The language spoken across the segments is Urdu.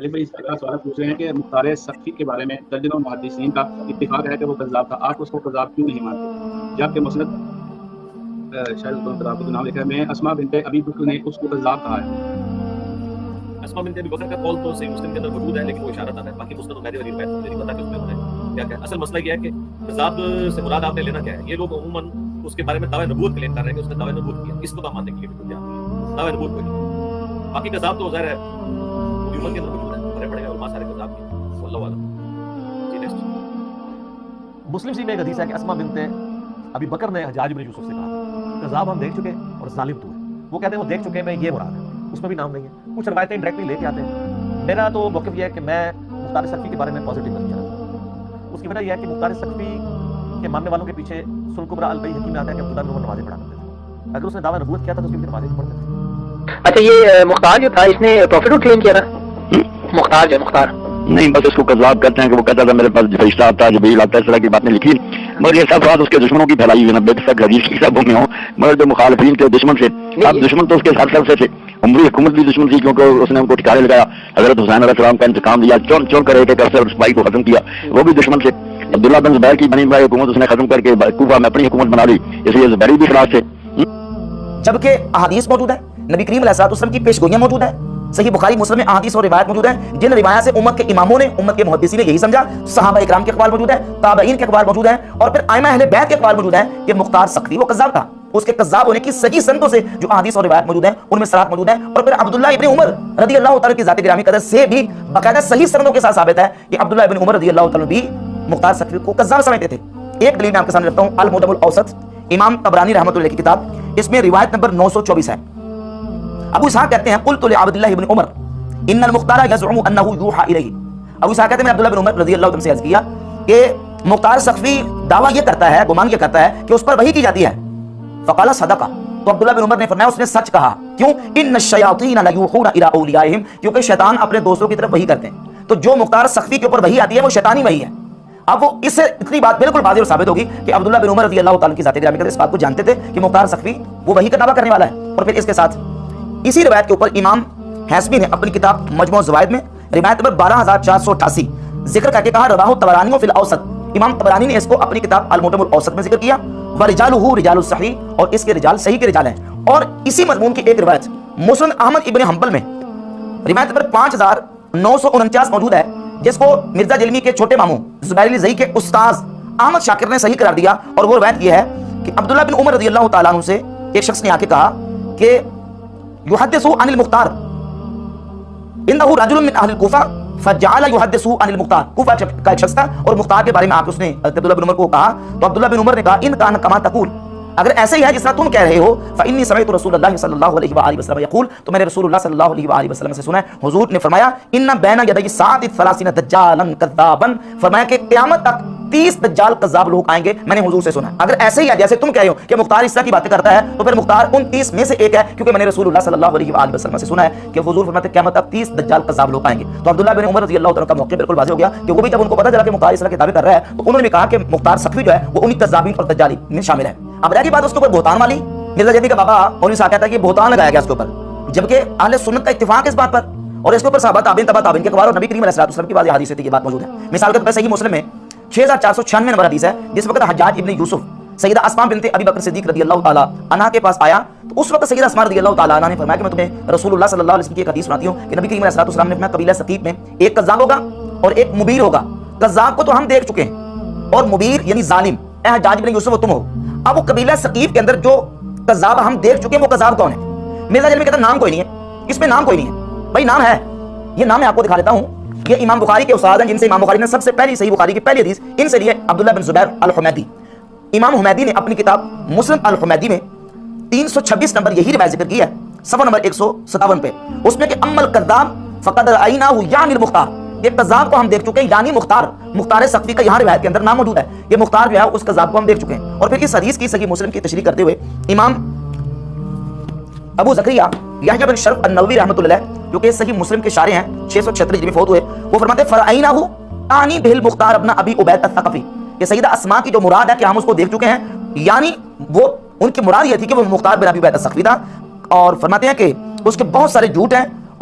علی بھائی اس طرح سوال پوچھ رہے ہیں کہ مختار سقفی کے بارے میں درجنوں محدثین کا اتفاق ہے کہ وہ کذاب تھا، آپ اس کو کذاب کیوں نہیں مانتے؟ جبکہ مسند شاید کتاب کا نام لکھا ہے، میں اسما بنت ابی بکر نے اس کو کذاب کہا ہے۔ اسما بنت ابی بکر کا قول تو صحیح مسلم کے اندر موجود ہے، لیکن وہ اشارہ تھا، باقی مسند عمیر والی روایت مجھے نہیں پتا کہ اس میں انہوں نے کیا کہا۔ اصل مسئلہ یہ ہے کہ کذاب سے مراد آپ نے لینا کیا ہے۔ یہ لوگ عموماً اس کے بارے میں دعوی نبوت کلیم کر رہے ہیں کہ اس نے دعوی نبوت کیا، اس کو ماننے کے لیے بالکل تیار نہیں ہے، دعوی نبوت کوئی نہیں۔ باقی کذاب تو ظاہر ہے پوری امت کے اندر موجود ہے، بڑے بڑے علماء سارے کذاب کے، واللہ اعلم۔ جی نیکسٹ۔ مسلم شریف میں ایک حدیث ہے کہ اسما بنت ابی بکر نے حجاج بن یوسف سے کہا کذاب ہم دیکھ چکے اور ظالم تو ہے۔ وہ کہتے ہیں وہ دیکھ چکے میں یہ مراد ہے، اس میں بھی نام نہیں ہے۔ کچھ روایتیں انڈائریکٹلی لے کے آتے ہیں۔ میرا تو موقف یہ ہے کہ میں مختار سقفی کے بارے میں پازیٹیو نظریہ رکھتا ہوں۔ اس کی وجہ یہ ہے کہ مختار سقفی کے ماننے والوں کے پیچھے سنن کبریٰ البیہقی میں آتا ہے کہ عبداللہ بن عمر نمازیں پڑھا کرتے تھے۔ اگر اس نے دعویٰ نبوت کیا تھا تو اس کے پیچھے نمازیں بھی پڑھتے تھے۔ اچھا یہ مختار جو تھا اس نے پروفٹ کلیم کیا تھا؟ مختار جو مختار نہیں، بس اس کو کذاب کرتے ہیں کہ وہ کہتا تھا میرے پاس فرشتہ آتا ہے، جبریل آتا ہے، اس طرح کی باتیں لکھی، مگر یہ سب بات اس کے دشمنوں کی پھیلائی ہوئی ہے، بے شک حدیث کی سب میں ہوں، مگر جو مخالفین تھے دشمن سے، اب دشمن تو اس کے ہر طرف سے تھے۔ عمری حکومت بھی دشمن تھی کیونکہ اس نے ان کو ٹھکانے لگایا، حضرت حسین علیہ السلام کا انتقام لیا، چون چون کر ایک ایک افسر اس بھائی کو ختم کیا، وہ بھی دشمن سے۔ عبداللہ بن زبیر کی بنی ہوئی حکومت اس نے ختم کر کے کوفہ میں اپنی حکومت بنا لی، اس لیے زبیری بھی خلاف تھے۔ جبکہ احادیث موجود ہے، نبی کریم علیہ الصلوۃ والسلام کی پیشگوئیاں موجود ہیں، صحیح بخاری مسلم میں احادیث اور روایت موجود ہیں، جن روایات سے امت کے اماموں نے، امت کے محدثین نے یہی سمجھا، صحابہ اکرام کے اقوال موجود ہیں، تابعین کے اقوال موجود ہیں، اور پھر ائمہ اہل بیت کے اقوال موجود ہیں کہ مختار سقفی وہ کذاب تھا۔ اس کے کذاب ہونے کی صحیح سندوں سے جو احادیث اور روایت موجود ہیں ان میں صراحت موجود ہے، اور پھر عبداللہ ابن عمر رضی اللہ تعالیٰ کی ذات گرامی قدر سے بھی باقاعدہ صحیح سندوں کے ساتھ ثابت ہے کہ عبداللہ ابن عمر رضی اللہ تعالیٰ بھی مختار سقفی کو کذاب سمجھتے تھے۔ ایک دلیل میں آپ کے سامنے رکھتا ہوں، المعجم الاوسط، امام طبرانی رحمۃ اللہ کی کتاب، اس میں روایت نمبر 924 ہے۔ ابو اسحاق کہتے ہیں قلت لعبداللہ بن عمر ان المختار یزعم انه یوحى الیہ۔ ابو اسحاق کہتے ہیں میں عبداللہ بن عمر رضی اللہ عنہ سے عرض کیا کہ مختار سقفی دعویٰ یہ کرتا ہے، گمان یہ کرتا ہے کہ اس پر وحی کی جاتی ہے۔ فقال صدقہ، تو عبداللہ بن عمر نے فرمایا اس نے سچ کہا۔ کیوں؟ ان الشیاطین لیوحون الی اولیائہم، کیونکہ شیطان اپنے دوستوں کی طرف وحی کرتے ہیں، تو جو مختار سقفی کے اوپر وحی آتی ہے وہ شیطانی وحی ہے۔ اب وہ اس سے اتنی بات بالکل واضح اور ثابت ہوگی کہ عبداللہ بن عمر رضی اللہ تعالیٰ کی ذات گرامی قدر اس بات کو جانتے تھے کہ مختار سقفی وہ وحی کا دعویٰ کرنے والا ہے۔ اور پھر اس کے ساتھ اسی روایت کے اوپر امام حیثمی نے اپنی کتاب مجموع الزوائد میں روایت نمبر 12488 ذکر کر کے کہا رواہ الطبرانی فی الاوسط، امام طبرانی نے اس کو اپنی کتاب المعجم الاوسط میں ذکر کیا، ورجالہ رجال الصحیح، اور اس کے رجال صحیح کے رجال ہیں۔ اور اسی مضمون کی ایک روایت مسند احمد ابن حنبل میں روایت نمبر 5949 موجود ہے، جس کو مرزا جلمی کے چھوٹے ماموں زبیر علی زئی کے استاذ احمد شاکر نے صحیح قرار دیا، اور وہ روایت یہ ہے کہ عبداللہ بن عمر رضی اللہ تعالیٰ عنہ سے ایک شخص نے آ کے کہا کہ یحدث عن المختار انہ رجل من اہل الکوفہ فجعل یحدث عن المختار، کوفہ کا ایک شخص تھا اور مختار کے بارے میں آپ اس نے عبداللہ بن عمر کو کہا، تو عبداللہ بن عمر نے کہا ان کان کما تقول، اگر ایسے ہی ہے جس طرح تم کہہ رہے ہو، فانی سمعت رسول اللہ صلی اللہ علیہ وآلہ وسلم یقول، تو میں نے رسول اللہ صلی اللہ علیہ وآلہ وسلم سے سنا ہے حضور نے فرمایا ان بین یدی الساعۃ 30 دجالا کذابا، فرمایا کہ قیامت تک 30 دجال کذاب لوگ آئیں گے، میں نے حضور سے سنا ہے۔ اگر ایسے ہی ہے جیسے تم کہہ رہے ہو کہ مختار اس طرح کی باتیں کرتا ہے، تو پھر مختار ان 30 میں سے ایک ہے، کیونکہ میں نے رسول اللہ صلی اللہ علیہ وآلہ وسلم سے سنا ہے کہ حضور فرماتے ہیں قیامت تک 30 دجال کذاب لوگ آئیں گے۔ تو عبداللہ بن عمر رضی اللہ عنہ کا موقع بالکل واضح ہو گیا کہ وہ بھی جب ان کو پتہ چلا کہ مختار اس طرح کے دعوے کر رہا ہے تو انہوں نے بھی کہا کہ مختار سقفی جو ہے وہ انہی کذابین اور دجالین میں شامل ہے۔ اب رہ گئی بات اس کے اوپر بہتان والی، مرزا جدی کا بابا مولوی صاحب کہتا ہے کہ بہتان لگایا گیا اس کے اوپر، جبکہ اہل سنت کا اتفاق ہے اس بات پر، اور اس کے اوپر صحابہ تابعین تبع تابعین کے اقوال اور نبی کریم علیہ الصلوۃ والسلام کی واضح حدیث سے یہ بات موجود ہے۔ مثال کے طور پر صحیح مسلم میں 6496 نمبر حدیث ہے، جس وقت حجاج ابن یوسف سیدہ اسماء بنت ابی بکر صدیق رضی اللہ تعالیٰ عنہا کے پاس آیا، تو اس وقت سیدہ اسماء رضی اللہ تعالیٰ عنہا نے فرمایا کہ میں تمہیں رسول اللہ صلی اللہ علیہ وسلم کی ایک حدیث سناتی ہوں کہ نبی کریم علیہ الصلوۃ والسلام نے فرمایا قبیلہ ثقیف میں ایک کذاب ہوگا اور ایک مبیر ہوگا، کذاب کو تو ہم دیکھ چکے ہیں اور مبیر یعنی ظالم اے حجاج ابن یوسف وہ تم ہو۔ اب وہ قبیلہ ثقیف کے اندر جو کذاب ہم دیکھ چکے ہیں وہ کذاب کون ہے؟ مرزا جلمی کہتا نام کوئی نہیں ہے، اس میں نام کوئی نہیں ہے۔ بھائی نام ہے، یہ نام میں آپ کو دکھا دیتا ہوں، یہ امام بخاری کے استاد ہیں جن سے امام بخاری نے سب سے پہلی صحیح بخاری کی پہلی حدیث ان سے لی ہے، عبداللہ بن زبیر الحمیدی۔ امام حمیدی نے اپنی کتاب مسند الحمیدی میں 326 نمبر یہی روایت ذکر کی ہے، صفحہ نمبر 157 پہ، اس میں کہ اما الکذاب فقد رأیناہ یعنی المختار، یہ کذاب کو ہم دیکھ چکے ہیں یعنی مختار، مختار سقفی کا یہاں روایت کے اندر نام موجود ہے، یہ مختار جو ہے اس کذاب کو ہم دیکھ چکے ہیں۔ اور پھر اس حدیث کی صحیح مسلم کی تشریح کرتے ہوئے امام ابو زکریا یحییٰ بن شرف النووی رحمۃ اللہ علیہ جو کہ صحیح مسلم کے شارح ہیں 676 ہجری میں فوت ہوئے، وہ فرماتے ہیں فرعیناہ انی بہل مختار ابن ابی عبید الثقفی، یہ سیدہ اسماء کی جو مراد ہے کہ ہم اس کو دیکھ چکے ہیں، یعنی وہ ان کی مراد یہ تھی کہ وہ مختار بن ابی عبید الثقفی تھا، اور فرماتے ہیں کہ اس کے بہت سارے جھوٹ ہیں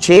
6